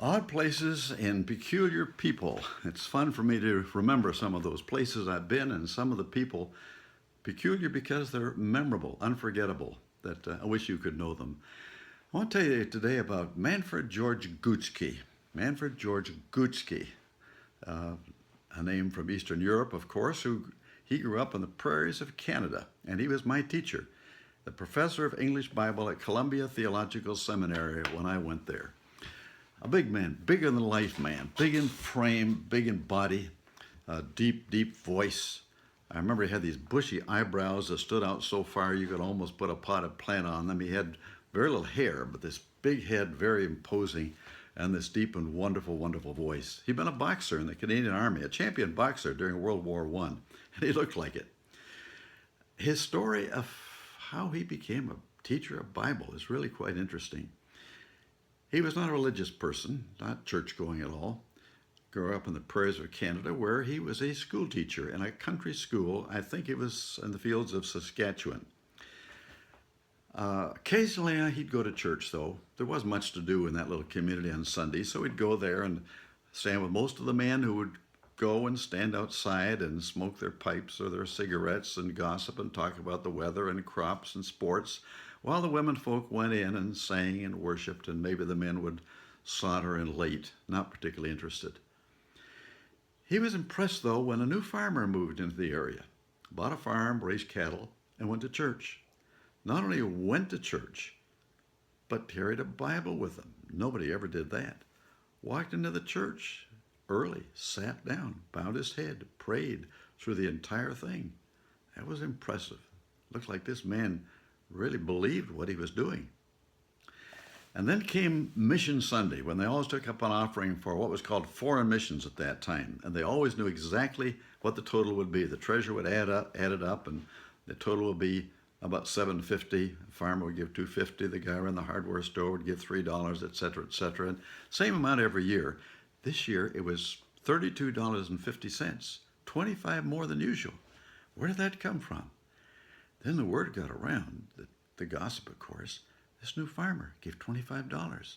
Odd places and peculiar people. It's fun for me to remember some of those places I've been and some of the people. Peculiar because they're memorable, unforgettable, that I wish you could know them. I want to tell you today about Manfred George Gutzke. Manfred George Gutzke, uh, a name from Eastern Europe, of course, he grew up in the prairies of Canada, and he was my teacher, the professor of English Bible at Columbia Theological Seminary when I went there. A big man, bigger than life man, big in frame, big in body, deep, deep voice. I remember he had these bushy eyebrows that stood out so far you could almost put a potted plant on them. He had very little hair, but this big head, very imposing, and this deep and wonderful, wonderful voice. He'd been a boxer in the Canadian Army, a champion boxer during World War I, and he looked like it. His story of how he became a teacher of Bible is really quite interesting. He was not a religious person, not church-going at all. Grew up in the prairies of Canada where he was a school teacher in a country school. I think it was in the fields of Saskatchewan. Occasionally he'd go to church, though. There wasn't much to do in that little community on Sunday, so he'd go there and stand with most of the men who would go and stand outside and smoke their pipes or their cigarettes and gossip and talk about the weather and crops and sports, while the women folk went in and sang and worshiped, and maybe the men would saunter in late, not particularly interested. He was impressed, though, when a new farmer moved into the area, bought a farm, raised cattle, and went to church. Not only went to church, but carried a Bible with him. Nobody ever did that. Walked into the church early, sat down, bowed his head, prayed through the entire thing. That was impressive. Looked like this man really believed what he was doing. And then came Mission Sunday, when they always took up an offering for what was called foreign missions at that time. And they always knew exactly what the total would be. The treasurer would add it up, and the total would be about $7.50. The farmer would give $2.50. The guy around the hardware store would give $3, et cetera, et cetera. And same amount every year. This year it was $32.50, 25 more than usual. Where did that come from? Then the word got around, the gossip, of course. This new farmer gave $25.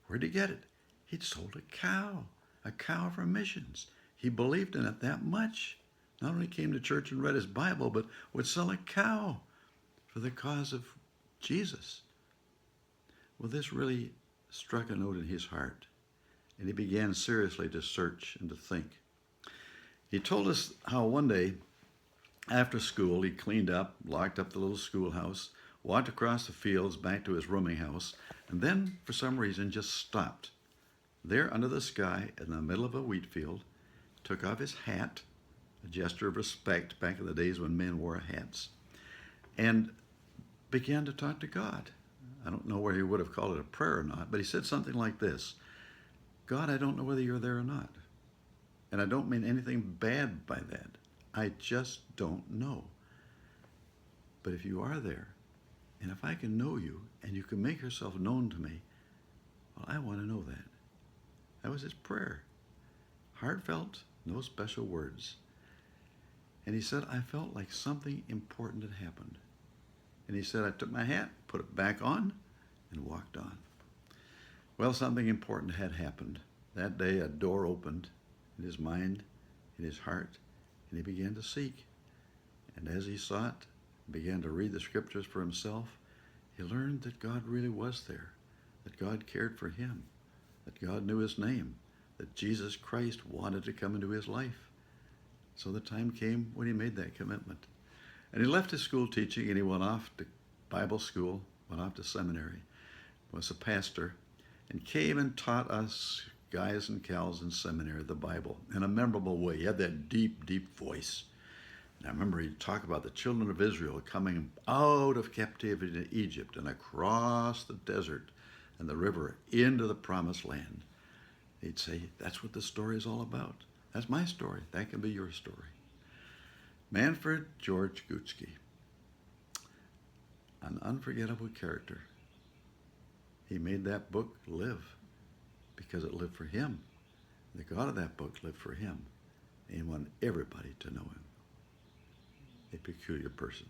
Where'd he get it? He'd sold a cow for missions. He believed in it that much. Not only came to church and read his Bible, but would sell a cow for the cause of Jesus. Well, this really struck a note in his heart, and he began seriously to search and to think. He told us how one day, after school, he cleaned up, locked up the little schoolhouse, walked across the fields back to his rooming house, and then, for some reason, just stopped. There under the sky, in the middle of a wheat field, took off his hat, a gesture of respect back in the days when men wore hats, and began to talk to God. I don't know where he would have called it a prayer or not, but he said something like this: God, I don't know whether you're there or not. And I don't mean anything bad by that. I just don't know. But if you are there, and if I can know you, and you can make yourself known to me, well, I want to know that. That was his prayer. Heartfelt, no special words. And he said, I felt like something important had happened. And he said, I took my hat, put it back on, and walked on. Well, something important had happened. That day, a door opened in his mind, in his heart, and he began to seek. And as he sought, began to read the scriptures for himself, he learned that God really was there, that God cared for him, that God knew his name, that Jesus Christ wanted to come into his life. So the time came when he made that commitment. And he left his school teaching and he went off to Bible school, went off to seminary, was a pastor, and came and taught us guys and gals in seminary the Bible in a memorable way. He had that deep, deep voice. And I remember he'd talk about the children of Israel coming out of captivity to Egypt and across the desert and the river into the promised land. He'd say, that's what the story is all about. That's my story. That can be your story. Manfred George Gutzke, an unforgettable character. He made that book live because it lived for him. The God of that book lived for him, and he wanted everybody to know him. A peculiar person.